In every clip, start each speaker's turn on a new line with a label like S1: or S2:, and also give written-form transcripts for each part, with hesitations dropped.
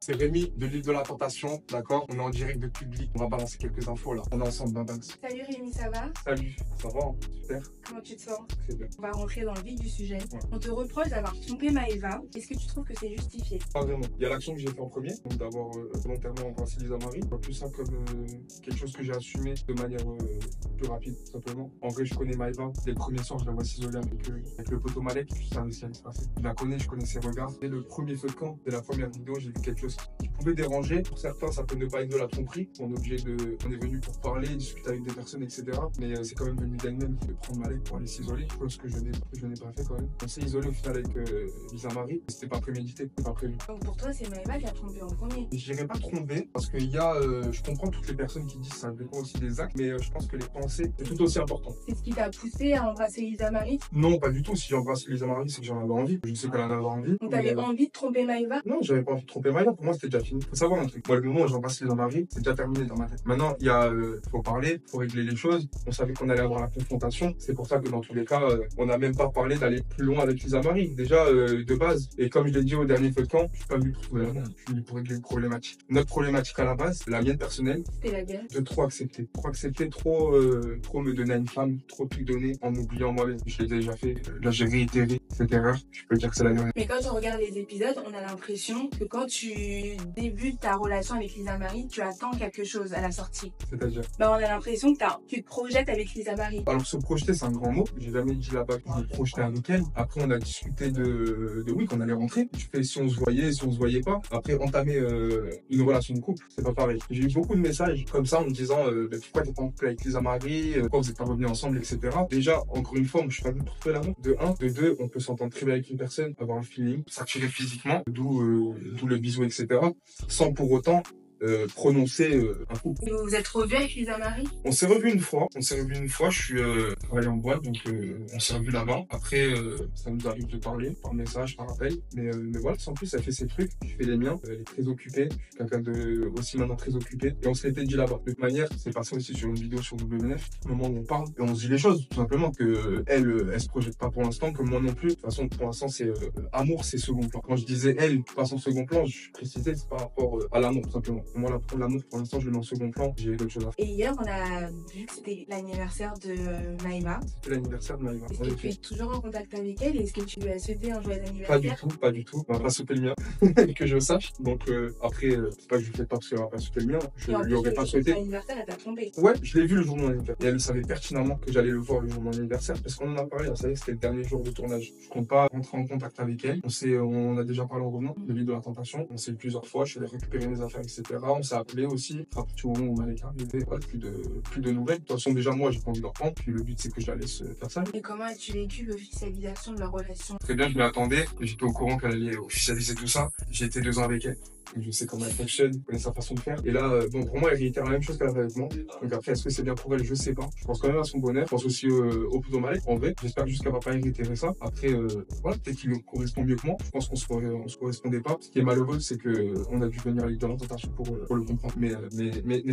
S1: C'est Rémi de l'île de la Tentation, d'accord? On est en direct de public, on va balancer quelques infos là. On est ensemble, Babanks.
S2: Salut Rémi, ça va?
S1: Salut, ça va? Super.
S2: Comment tu te sens?
S1: Très bien.
S2: On va rentrer dans le vif du sujet.
S1: Ouais.
S2: On te reproche d'avoir trompé Maëva. Est-ce que tu trouves que c'est justifié?
S1: Pas vraiment. Il y a l'action que j'ai fait en premier, donc d'avoir volontairement embrassé Lisa Marie. Je vois plus ça comme quelque chose que j'ai assumé de manière plus rapide, tout simplement. En vrai, je connais Maëva. Dès le premier soir, je la vois s'isoler avec le poteau Malek. Je savais ce qui allait se passer. Je la connais, je connais ses regards. Dès le premier feu de camp, dès la première vidéo, j'ai vu quelque chose qui pouvait déranger. Pour certains, ça peut ne pas être de la tromperie. On est venu pour parler, discuter avec des personnes, etc. Mais c'est quand même venu d'elle-même de prendre Malek pour aller s'isoler. Chose que je n'ai pas fait quand même. On s'est isolé au final avec Lisa Marie. C'était pas prémédité, c'était pas prévu.
S2: Donc pour toi, c'est Maëva qui a trompé en premier.
S1: Je dirais pas trompé, parce qu'il y a, je comprends toutes les personnes qui disent ça dépend aussi des actes, mais je pense que les pensées, c'est tout aussi important.
S2: C'est ce qui t'a poussé à embrasser Lisa Marie?
S1: Non, pas du tout. Si j'embrasse Lisa Marie, c'est que j'en avais envie. Je sais qu'elle en avait envie.
S2: Donc t'avais envie de tromper Maëva?
S1: Non, j'avais pas envie de tromper Maïva. Pour moi, c'était déjà fini. Faut savoir un truc. Moi, le moment où j'embrasse Lisa Marie, c'est déjà terminé dans ma tête. Maintenant, il y a, faut parler, faut régler les choses. On savait qu'on allait avoir la confrontation. C'est pour ça que dans tous les cas, on n'a même pas parlé d'aller plus loin avec Lisa Marie. Déjà, de base. Et comme je l'ai dit au dernier feu de camp, je suis pas venu pour trouver la mort. Je suis venu pour régler une problématique. Notre problématique à la base, la mienne personnelle,
S2: C'était la guerre.
S1: de trop accepter. Trop accepter, trop me donner à une femme, trop tout donner en oubliant moi-même. Je l'ai déjà fait. Là, j'ai réitéré cette erreur. Je peux dire que c'est la dernière.
S2: Mais quand on regarde les épisodes, on a l'impression que quand tu débutes ta relation avec Lisa Marie, tu attends quelque chose à la sortie.
S1: C'est-à-dire.
S2: Bah, on a l'impression que tu te projettes avec Lisa Marie.
S1: Alors se projeter, c'est un grand mot. J'ai jamais dit là-bas que je me projetais avec elle. Après, on a discuté de oui, qu'on allait rentrer. Je fais si on se voyait, si on se voyait pas. Après, entamer une relation de couple, c'est pas pareil. J'ai eu beaucoup de messages comme ça en me disant pourquoi t'es pas en couple avec Lisa Marie, pourquoi vous êtes pas revenus ensemble, etc. Déjà, encore une fois, moi, je suis pas venu pour trouver l'amour. De un, de deux, on peut s'entendre très bien avec une personne, avoir un feeling, s'attirer physiquement, d'où le bisou, etc. Sans pour autant prononcer un couple.
S2: Et vous vous êtes revus avec Lisa Marie?
S1: On s'est revu une fois. Je suis travaillé en boîte, donc on s'est revu là-bas. Après, ça nous arrive de parler par message, par appel. Mais voilà, sans plus, elle fait ses trucs. Je fais les miens. Elle est très occupée. Je suis quelqu'un de aussi maintenant très occupé. Et on se l'était dit là-bas. De toute manière, c'est passé aussi sur une vidéo sur W9, au moment où on parle. Et on se dit les choses, tout simplement, que elle se projette pas pour l'instant, que moi non plus. De toute façon, pour l'instant, c'est amour, c'est second plan. Quand je disais elle passe en second plan, je précisais, c'est par rapport à l'amour, tout simplement. Moi, l'amour, pour l'instant, je le mets en second plan. J'ai d'autres choses à faire.
S2: Et hier, on a vu que c'était l'anniversaire de Maëva.
S1: C'était l'anniversaire de Maëva.
S2: Est-ce que tu es toujours en contact avec elle? Est-ce que tu lui as souhaité un joyeux anniversaire?
S1: Pas du tout. On va pas sauter le mien, que je sache. Donc après, c'est pas que je le fais pas parce qu'elle va pas sauter le mien. Je lui aurais pas souhaité.
S2: L'anniversaire, elle t'a trompé.
S1: Ouais, je l'ai vu le jour de mon anniversaire. Et elle savait pertinemment que j'allais le voir le jour de mon anniversaire parce qu'on en a parlé. Elle savait que c'était le dernier jour de tournage. Je compte pas rentrer en contact avec elle. On a déjà parlé en revenant de l'île de la Tentation. On s'est vu plusieurs fois. Je suis allé récupérer mes affaires, etc. On s'est appelé aussi. À partir du moment où Malek arrivait, ouais, plus de nouvelles. De toute façon, déjà, moi, j'ai pas envie de reprendre. Puis le but, c'est que je la laisse faire ça.
S2: Et comment as-tu vécu l'officialisation de leur relation?
S1: Très bien, je m'y attendais. J'étais au courant qu'elle allait officialiser tout ça. J'ai été 2 ans avec elle. Donc je sais comment elle fonctionne, je connais sa façon de faire. Et là, bon, pour moi, elle réitère la même chose qu'elle a fait avec moi. Donc après, est-ce que c'est bien pour elle? Je sais pas. Je pense quand même à son bonheur. Je pense aussi au poteau Malek, en vrai. J'espère juste qu'elle va pas réitérer ça. Après, voilà, peut-être qu'il lui correspond mieux que moi. Je pense qu'on se correspondait pas. Ce qui est malheureux, c'est que on a dû venir à l'île de la Tentation pour le comprendre. Mais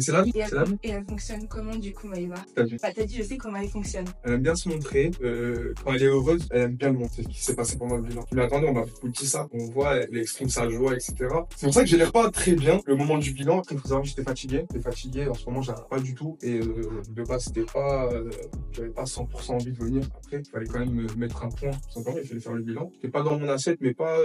S1: c'est la vie. C'est la vie.
S2: Et elle fonctionne comment, du coup, Maëva?
S1: T'as
S2: dit, je sais comment elle fonctionne.
S1: Elle aime bien se montrer. Quand elle est heureuse, elle aime bien le montrer. Ce qui s'est passé pendant le bilan. Mais attendez, on m'a dit ça. On voit, elle exprime sa joie, etc. C'est pour ça que j'ai l'air pas très bien le moment du bilan. Après, il faut savoir que j'étais fatigué. J'étais fatigué. En ce moment, j'arrive pas du tout. Et de base, j'avais pas 100% envie de venir. Après, il fallait quand même me mettre un point. Tout simplement, il fallait faire le bilan. C'était pas dans mon assiette, mais pas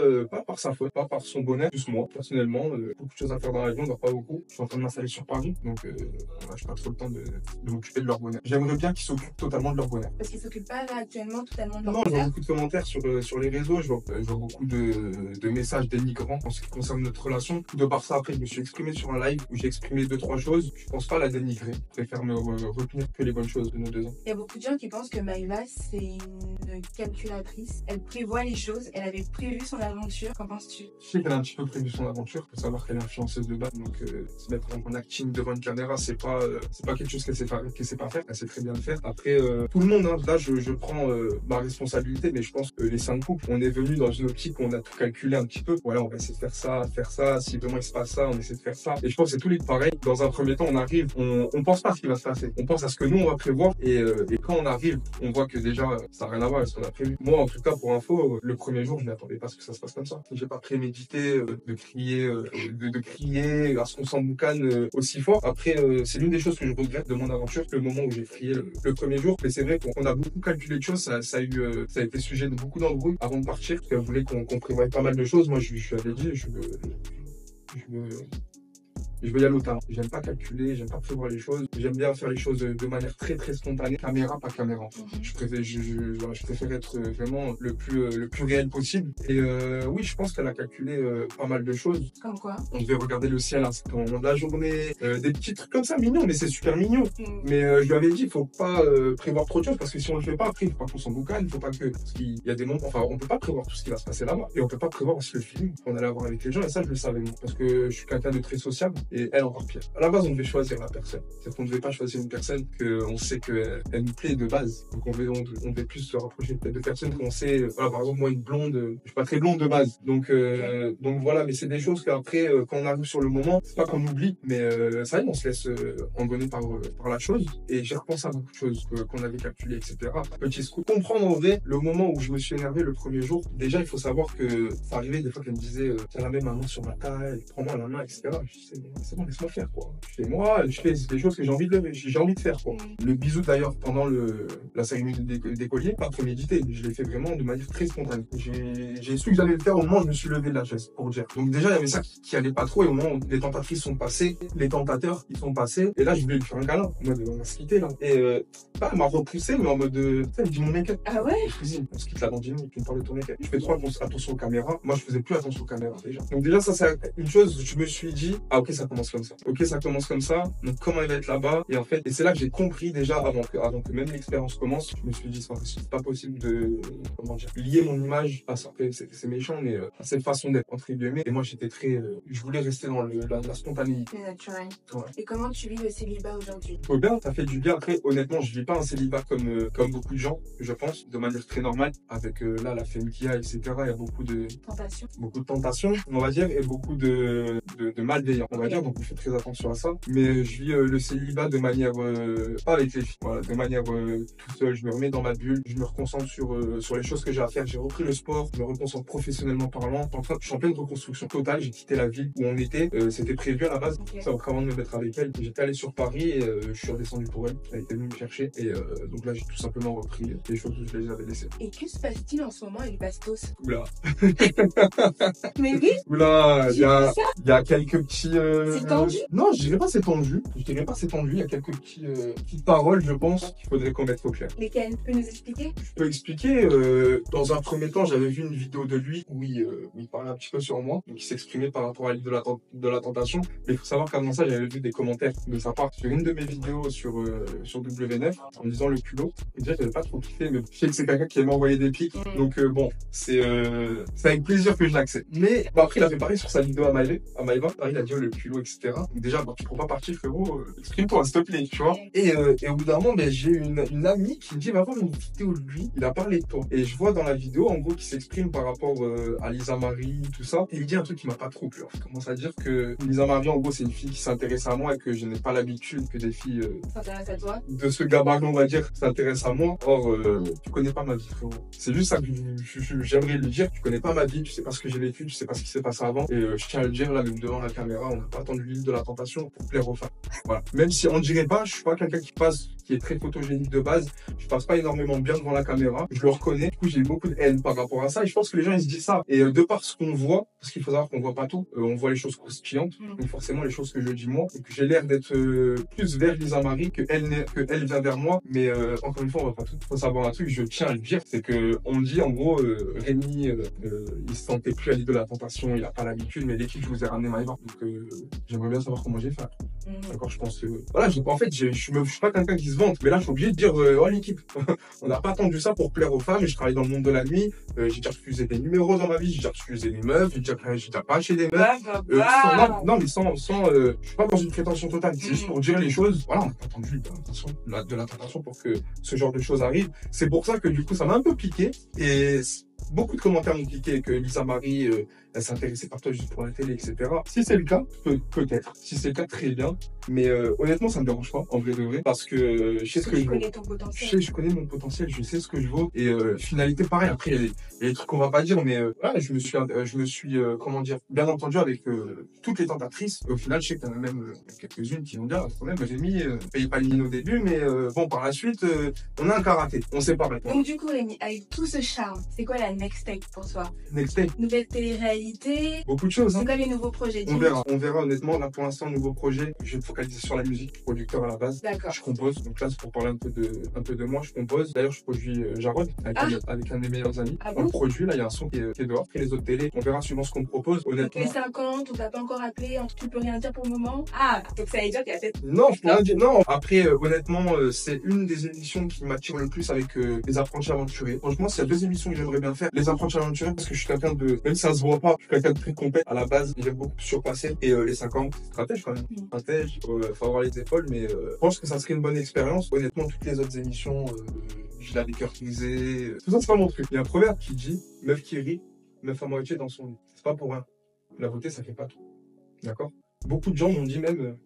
S1: par sa faute, pas par son bonheur. Plus moi, personnellement, beaucoup de choses à faire dans la vie. On dort pas beaucoup. Je suis en train de m'installer sur Paris. Donc, j'ai pas trop le temps de m'occuper de leur bonheur. J'aimerais bien qu'ils s'occupent totalement de leur bonheur.
S2: Parce qu'ils s'occupent pas là actuellement totalement de leur
S1: Non, je vois
S2: bonheur.
S1: beaucoup de commentaires sur les réseaux, je vois beaucoup de messages dénigrants en ce qui concerne notre relation. De par ça, après, je me suis exprimé sur un live où j'ai exprimé 2-3 choses. Je pense pas la dénigrer. Je préfère me retenir que les bonnes choses de nos 2 ans.
S2: Il y a beaucoup de gens qui pensent que Maëva, c'est une calculatrice. Elle prévoit les choses. Elle avait prévu son aventure. Qu'en penses-tu?
S1: Je sais qu'elle a un petit peu prévu son aventure. Il faut savoir qu'elle est influenceuse de base. Donc, se mettre en acting devant une caméra, c'est pas quelque chose qu'elle sait pas faire. Elle sait très bien le faire. Après, tout le monde, hein, là, je prends ma responsabilité, mais je pense que les 5 couples, on est venus dans une optique où on a tout calculé un petit peu. Voilà, on va essayer de faire ça, ça, si demain il se passe ça, on essaie de faire ça. Et je pense que c'est tous les pareil. Dans un premier temps, on arrive, on pense pas à ce qui va se passer. On pense à ce que nous, on va prévoir. Et quand on arrive, on voit que déjà, ça n'a rien à voir avec ce qu'on a prévu. Moi, en tout cas, pour info, le premier jour, je n'attendais pas à ce que ça se passe comme ça. J'ai pas prémédité de crier à ce qu'on s'emboucane aussi fort. Après, c'est l'une des choses que je regrette de mon aventure, le moment où j'ai crié le premier jour. Mais c'est vrai qu'on a beaucoup calculé de choses. Ça a été sujet de beaucoup d'embrouilles avant de partir. Parce qu'elle voulait qu'on prévoie pas mal de choses. Moi, je lui avais dit, je veux y aller au talent. J'aime pas calculer, j'aime pas prévoir les choses. J'aime bien faire les choses de manière très très spontanée. Caméra, pas caméra. Je préfère être vraiment le plus réel possible. Et oui, je pense qu'elle a calculé pas mal de choses.
S2: Comme quoi?
S1: On devait regarder le ciel à ce moment de la journée. Des petits trucs comme ça, mignons, mais c'est super mignon. Mais je lui avais dit, il faut pas prévoir trop de choses parce que si on le fait pas, après, il faut pas qu'on s'en boucane. Il faut pas que... Parce qu'il y a des moments... Enfin, on peut pas prévoir tout ce qui va se passer là-bas. Et on peut pas prévoir aussi le feeling qu'on allait avoir avec les gens. Et ça, je le savais, moi. Parce que je suis quelqu'un de très sociable. Et elle encore pire. À la base, on devait choisir la personne. C'est qu'on ne devait pas choisir une personne qu'on sait qu'elle nous plaît de base. Donc on devait plus se rapprocher peut-être de personnes qu'on sait. Voilà, par exemple, moi, une blonde, je suis pas très blonde de base. Donc voilà, mais c'est des choses qu'après, quand on arrive sur le moment, c'est pas qu'on oublie, mais ça y est, on se laisse engonner par la chose. Et j'ai repensé à beaucoup de choses qu'on avait calculées, etc. Petit scoop. Comprendre en vrai le moment où je me suis énervé le premier jour. Déjà, il faut savoir que ça arrivait des fois qu'elle me disait, tiens la main sur ma taille, prends-moi la main, etc. Je disais, c'est bon, laisse-moi faire, quoi. Je fais des choses que j'ai envie de faire, quoi. Le bisou, d'ailleurs, pendant la cérémonie des colliers, pas prémédité. Je l'ai fait vraiment de manière très spontanée. J'ai su que j'allais le faire au moment où je me suis levé de la chaise, pour dire. Donc déjà, il y avait ça qui allait pas trop, et au moment où les tentatrices sont passées, les tentateurs, ils sont passés, et là, je voulais lui faire un câlin. En mode, on va se quitter, là. Et, elle m'a repoussé, mais en mode, elle dit mon make-up.
S2: Ah ouais?
S1: Je dis, on se quitte là dans 10 minutes, tu me parles de ton make-up. Je fais trop attention aux caméras. Moi, je faisais plus attention aux caméras, déjà. Donc déjà, ça, c'est une chose, je me suis dit, ah, ok, ça commence comme ça. Ok, ça commence comme ça. Donc, comment elle va être là-bas? Et en fait, et c'est là que j'ai compris déjà, avant que même l'expérience commence, je me suis dit, c'est pas possible de, comment dire, lier mon image à ça. C'est méchant, mais à cette façon d'être, entre guillemets. Et moi, j'étais très, je voulais rester dans la spontanéité.
S2: C'est naturel.
S1: Ouais.
S2: Et comment tu vis le célibat aujourd'hui?
S1: Faut bien, ça fait du bien. Après, honnêtement, je vis pas un célibat comme beaucoup de gens, je pense, de manière très normale. Avec là, la femme qu'il y a, etc. Il y a beaucoup de tentations, on va dire, et beaucoup de malveillance, on va dire. Donc, on fait très attention à ça. Mais je vis le célibat de manière, pas avec les filles, voilà, de manière tout seul. Je me remets dans ma bulle, je me reconcentre sur les choses que j'ai à faire. J'ai repris le sport, je me reconcentre professionnellement parlant. Je suis en pleine reconstruction totale. J'ai quitté la ville où on était. C'était prévu à la base. Okay. Ça, avant de me mettre avec elle. J'étais allé sur Paris et je suis redescendu pour elle. Elle était venue me chercher. Et donc là, j'ai tout simplement repris les choses où je les avais laissées.
S2: Et que se passe-t-il en ce moment avec Bastos?
S1: Oula.
S2: Mais oui.
S1: Oula, il y a quelques petits...
S2: C'est tendu?
S1: Non, je dirais pas c'est tendu. Il y a quelques petites paroles, je pense, qu'il faudrait qu'on mette au clair.
S2: Lesquelles? Tu peux nous expliquer?
S1: Je peux expliquer. Dans un premier temps, j'avais vu une vidéo de lui où il parlait un petit peu sur moi, donc il s'exprimait par rapport à l'île de la tentation. Mais il faut savoir qu'avant ça, j'avais vu des commentaires de sa part sur une de mes vidéos sur W9 en disant le culot. Et déjà, j'avais pas trop kiffé, mais je sais que c'est quelqu'un qui aimait envoyer des pics. Donc bon, c'est avec plaisir que je l'accepte. Mais bon, après, il a fait pareil sur sa vidéo à Maëva. Pareil, il a dit le culot, etc. Donc déjà, tu prends pas parti, frérot. Exprime-toi, s'il te plaît, tu vois. Et au bout d'un moment, j'ai une amie qui me dit, va voir une vidéo de lui. Il a parlé de toi. Et je vois dans la vidéo, en gros, qu'il s'exprime par rapport à Lisa Marie, tout ça. Et il dit un truc qui m'a pas trop plu. Il commence à dire que Lisa Marie, en gros, c'est une fille qui s'intéresse à moi et que je n'ai pas l'habitude que des filles
S2: s'intéressent à toi.
S1: De ce gabarit, on va dire, s'intéressent à moi. Or, tu connais pas ma vie, frérot. C'est juste ça que j'aimerais lui dire. Tu connais pas ma vie, tu sais pas ce que j'ai vécu, tu sais pas ce qui s'est passé avant. Et je tiens à le dire, là, même devant la caméra, on n'a pas attendu l'île de la tentation pour plaire aux femmes. Voilà. Même si on dirait pas, je suis pas quelqu'un qui est très photogénique de base. Je passe pas énormément bien devant la caméra. Je le reconnais. Du coup, j'ai beaucoup de haine par rapport à ça. Et je pense que les gens, ils se disent ça. Et de par ce qu'on voit, parce qu'il faut savoir qu'on voit pas tout, on voit les choses croustillantes. Donc forcément, les choses que je dis moi, et que j'ai l'air d'être plus vers Lisa Marie que elle vient vers moi. Mais encore une fois, on voit pas tout. Faut savoir un truc, je tiens à le dire, c'est que on me dit en gros, Rémi, il se sentait plus à l'île de la tentation, il a pas l'habitude, mais l'équipe, je vous ai ramené Maëva. Donc j'aimerais bien savoir comment j'ai fait. D'accord, je pense que voilà, en fait, je suis pas quelqu'un qui se vante, mais là, je suis obligé de dire, oh l'équipe, on n'a pas attendu ça pour plaire aux femmes. Je travaille dans le monde de la nuit, j'ai déjà refusé des numéros dans ma vie, j'ai déjà refusé des meufs, j'ai déjà pas acheté des meufs. Non, mais sans je suis pas dans une prétention totale, c'est juste pour dire les choses. Voilà, on n'a pas attendu de la tentation pour que ce genre de choses arrivent. C'est pour ça que du coup, ça m'a un peu piqué et beaucoup de commentaires m'ont piqué que Lisa Marie elle s'est intéressée par toi juste pour la télé, etc. Si c'est le cas, peut-être. Si c'est le cas, très bien. Mais honnêtement, ça me dérange pas, en vrai de vrai, parce que je sais ce que je vaux.
S2: connais ton potentiel.
S1: Je connais mon potentiel, je sais ce que je vaux. Et finalité, pareil. Après, il y a des trucs qu'on va pas dire, mais voilà, je me suis comment dire, bien entendu avec toutes les tentatrices. Au final, je sais qu'il y en a même quelques-unes qui vont dire, quand même, Rémi, payez pas les mines au début, mais bon, par la suite, on a un karaté, on sait pas maintenant.
S2: Donc du coup, Rémi, avec tout ce charme, c'est quoi la next step pour toi?
S1: Next day,
S2: Nouvelle télé-réalité?
S1: beaucoup de choses.
S2: C'est
S1: Hein.
S2: quoi les nouveaux projets?
S1: On verra honnêtement. Là, pour l'instant, nouveau projet. Je vais me focaliser sur la musique, producteur à la base.
S2: D'accord.
S1: Je compose. Donc là, c'est pour parler un peu de moi. Je compose. D'ailleurs, je produis Jarod avec un de mes meilleurs amis.
S2: Ah
S1: On
S2: bon?
S1: le produit. Là, il y a un son qui est dehors. Après les autres télés, on verra suivant ce qu'on me propose.
S2: Donc
S1: Honnêtement.
S2: les 50, on t'a pas encore appelé, tu peux rien dire pour le moment? Ah, donc ça veut dire qu'il y a peut-être...
S1: Non, je peux rien dire. Non. Après, honnêtement, c'est une des émissions qui m'attire le plus avec les apprentis aventuriers. Franchement, s'il y a deux émissions que j'aimerais bien faire, les apprentis aventuriers, parce que je suis quelqu'un de, même si ça se voit pas, je suis quelqu'un de très complet à la base. J'aime beaucoup surpasser. Et les 50, stratège quand même. Stratège, faut avoir les épaules, mais je pense que ça serait une bonne expérience. Honnêtement, toutes les autres émissions, je l'avais cœur brisé. Tout ça, c'est pas mon truc. Il y a un proverbe qui dit, meuf qui rit, meuf à moitié dans son lit. C'est pas pour rien. La beauté, ça fait pas tout. D'accord? Beaucoup de gens m'ont dit même,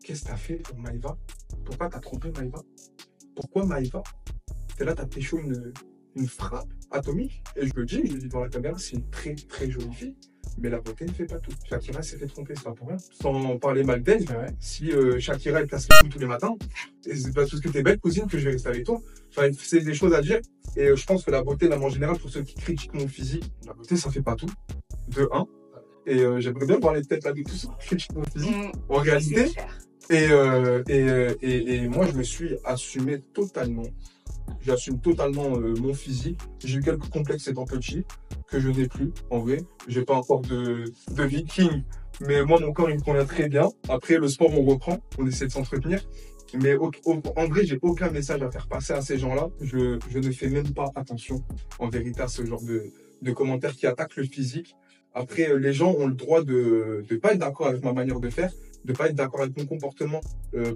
S1: qu'est-ce que t'as fait pour Maïva? Pourquoi t'as trompé Maïva? Pourquoi Maïva? T'es là, t'as pécho une frappe atomique. Et je le dis devant la caméra, c'est une très très jolie fille. Mais la beauté ne fait pas tout. Shakira s'est fait tromper, c'est pas pour rien. Sans parler mal d'elle, si Shakira elle casse les couilles tous les matins, et c'est pas parce que t'es belle cousine que je vais rester avec toi. Enfin, c'est des choses à dire. Et je pense que la beauté, même en général, pour ceux qui critiquent mon physique, la beauté ça fait pas tout. De un. Et j'aimerais bien parler peut-être là de tout ça qui critiquent mon physique. En réalité. Et moi, je me suis assumé totalement. J'assume totalement mon physique. J'ai eu quelques complexes étant petit que je n'ai plus, en vrai. J'ai pas encore de viking, mais moi, mon corps, il me convient très bien. Après, le sport, on reprend, on essaie de s'entretenir. Mais en vrai, j'ai aucun message à faire passer à ces gens-là. Je ne fais même pas attention, en vérité, à ce genre de commentaires qui attaquent le physique. Après, les gens ont le droit de pas être d'accord avec ma manière de faire, de pas être d'accord avec mon comportement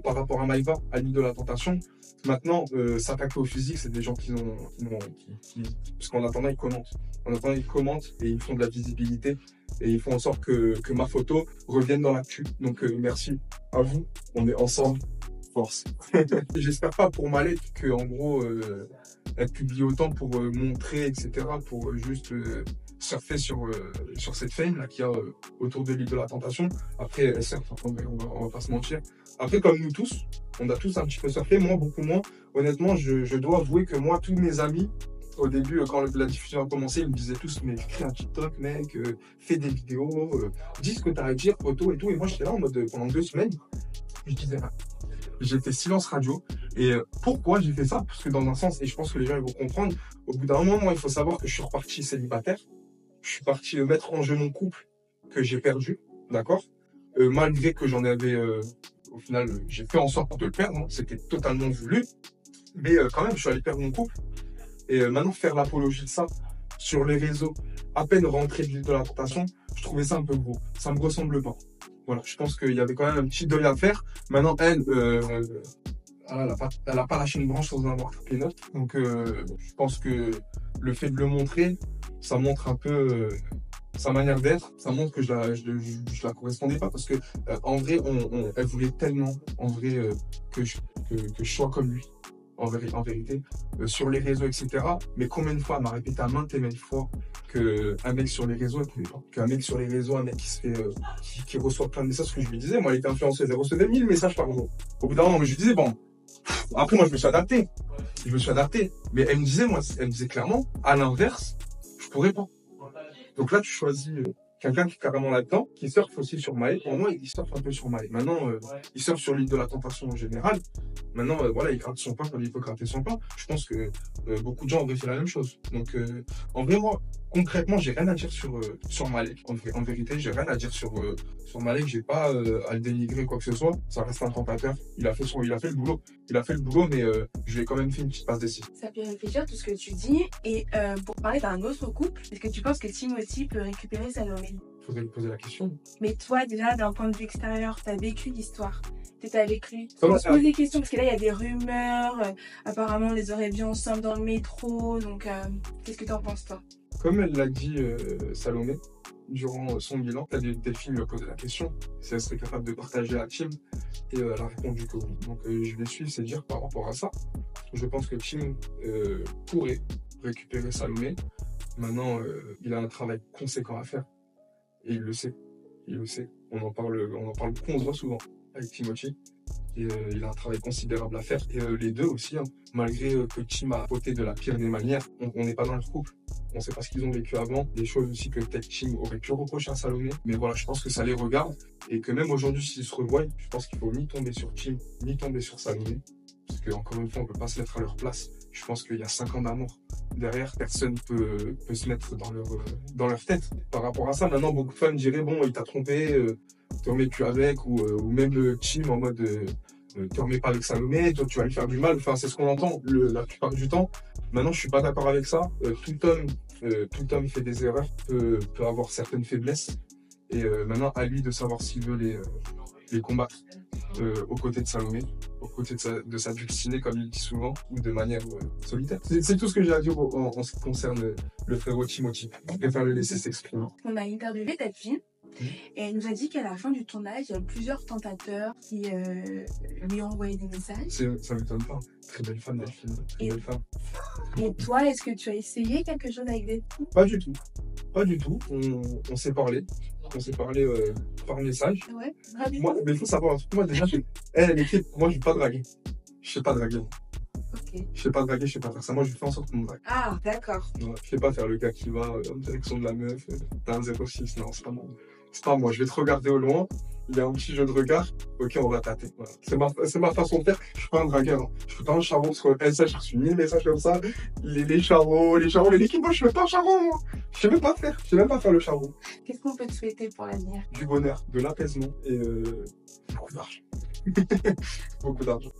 S1: par rapport à Maïva, à l'île de la tentation. Maintenant, s'attaquer au physique, c'est des gens parce qu'en attendant, ils commentent. En attendant, ils commentent et ils font de la visibilité. Et ils font en sorte que ma photo revienne dans l'actu. Donc, merci à vous. On est ensemble. Force. J'espère pas pour Malek que, en gros, elle publie autant pour montrer, etc., pour juste surfer sur cette fame là qu'il y a autour de l'île de la tentation. Après, elle surfe, on va pas se mentir. Après, comme nous tous, on a tous un petit peu surfé, moi beaucoup moins. Honnêtement, je dois avouer que moi, tous mes amis, au début, quand la diffusion a commencé, ils me disaient tous, mais crée un TikTok, mec, fais des vidéos, dis ce que t'as à dire, photo et tout. Et moi, j'étais là en mode, pendant 2 semaines, je disais rien. J'ai fait silence radio. Et pourquoi j'ai fait ça? Parce que dans un sens, et je pense que les gens ils vont comprendre, au bout d'un moment, il faut savoir que je suis reparti célibataire. Je suis parti mettre en jeu mon couple que j'ai perdu, d'accord? Malgré que j'en avais, au final, j'ai fait en sorte de le perdre, hein. C'était totalement voulu. Mais quand même, je suis allé perdre mon couple. Et maintenant, faire l'apologie de ça sur les réseaux, à peine rentré de l'île de la tentation, je trouvais ça un peu gros. Ça me ressemble pas. Voilà, je pense qu'il y avait quand même un petit deuil à faire. Maintenant, elle a pas lâché une branche sans en avoir tapé une autre. Donc, je pense que le fait de le montrer, ça montre un peu sa manière d'être. Ça montre que je la correspondais pas parce que en vrai, elle voulait tellement, en vrai, que je sois comme lui. En vérité, sur les réseaux, etc. Mais combien de fois elle m'a répété à maintes et maintes fois qu'un mec sur les réseaux, elle pouvait pas. Qu'un mec sur les réseaux, un mec qui se fait, qui reçoit plein de messages, ce que je lui disais, moi, elle était influenceuse, elle recevait 1000 messages par jour. Au bout d'un moment, je lui disais, bon, après, moi, je me suis adapté. Mais elle me disait clairement, à l'inverse, je pourrais pas. Donc là, tu choisis quelqu'un qui est carrément là-dedans, qui surfe aussi sur Maé. Pour moi, il surfe un peu sur Maé. Maintenant, il surfe sur l'île de la tentation en général. Maintenant, voilà, il gratte son pain comme il faut gratter son pain. Je pense que beaucoup de gens auraient fait la même chose. Donc, en vrai, moi, concrètement, j'ai rien à dire sur Malek. En vérité, j'ai rien à dire sur Malek. J'ai pas à le dénigrer quoi que ce soit. Ça reste un tentateur. Il a fait le boulot. Mais je lui ai quand même fait une petite passe d'essai.
S2: Ça peut réfléchir tout ce que tu dis. Et pour parler d'un autre couple, est-ce que tu penses que Timothy peut récupérer Salomé?
S1: Faudrait lui poser la question.
S2: Mais toi, déjà, d'un point de vue extérieur, t'as vécu l'histoire. T'étais avec lui.
S1: Ça va,
S2: On se pose des questions parce que là, il y a des rumeurs. Apparemment, on les aurait vus ensemble dans le métro. Donc, qu'est-ce que t'en penses, toi?
S1: Comme elle l'a dit, Salomé, durant son bilan. Delphine lui a posé la question si elle serait capable de partager à Tim, et elle a répondu que oui. Donc je vais suivre ses dires par rapport à ça. Je pense que Tim pourrait récupérer Salomé. Maintenant, il a un travail conséquent à faire. Et il le sait. Il le sait. On en parle souvent avec Timothy. Et il a un travail considérable à faire. Et les deux aussi, hein, malgré que Tim a voté de la pire des manières, on n'est pas dans leur couple. On ne sait pas ce qu'ils ont vécu avant. Des choses aussi que peut-être Tim aurait pu reprocher à Salomé. Mais voilà, je pense que ça les regarde. Et que même aujourd'hui, s'ils se revoient, je pense qu'il ne faut ni tomber sur Tim, ni tomber sur Salomé. Parce qu'encore une fois, on ne peut pas se mettre à leur place. Je pense qu'il y a 5 ans d'amour. Derrière, personne peut se mettre dans leur tête. Par rapport à ça, maintenant, beaucoup de femmes diraient, bon, il t'a trompé, te remets plus avec, ou même Tim en mode, te remets pas avec Salomé, toi tu vas lui faire du mal. Enfin, c'est ce qu'on entend la plupart du temps. Maintenant, je suis pas d'accord avec ça. Tout homme fait des erreurs, peut avoir certaines faiblesses. Et maintenant, à lui de savoir s'il veut les combattre aux côtés de Salomé, aux côtés de sa dulcinée, comme il dit souvent, ou de manière solitaire. C'est tout ce que j'ai à dire en ce qui concerne le frérot Timothy. Je préfère le laisser s'exprimer.
S2: On a interviewé Delphine et elle nous a dit qu'à la fin du tournage, il y a plusieurs tentateurs qui lui ont envoyé des messages.
S1: Ça m'étonne pas. Très belle femme, Delphine. Très belle femme.
S2: Et toi, est-ce que tu as essayé quelque chose avec Delphine?
S1: Pas du tout. Pas du tout. On s'est parlé. On s'est parlé par message.
S2: Ouais.
S1: Moi, mais il faut savoir, moi déjà, l'équipe, moi je ne vais pas draguer. Je sais pas draguer.
S2: Ok.
S1: Je sais pas draguer, je sais pas faire ça. Moi je fais en sorte qu'on me drague.
S2: Ah, d'accord.
S1: Ouais, je sais pas faire le gars qui va en direction de la meuf, t'as un 06, non, c'est pas moi. C'est pas moi, je vais te regarder au loin, il y a un petit jeu de regard, ok, on va tâter. Voilà. C'est ma façon de faire, je suis pas un dragueur. Hein. Je suis pas un charron, parce que elle, j'ai reçu 1000 messages comme ça, les charros, mais l'équipe, moi je suis pas un charron, moi. Je sais même pas faire le charron.
S2: Qu'est-ce qu'on peut te souhaiter pour l'avenir?
S1: Du bonheur, de l'apaisement et beaucoup d'argent. Beaucoup d'argent.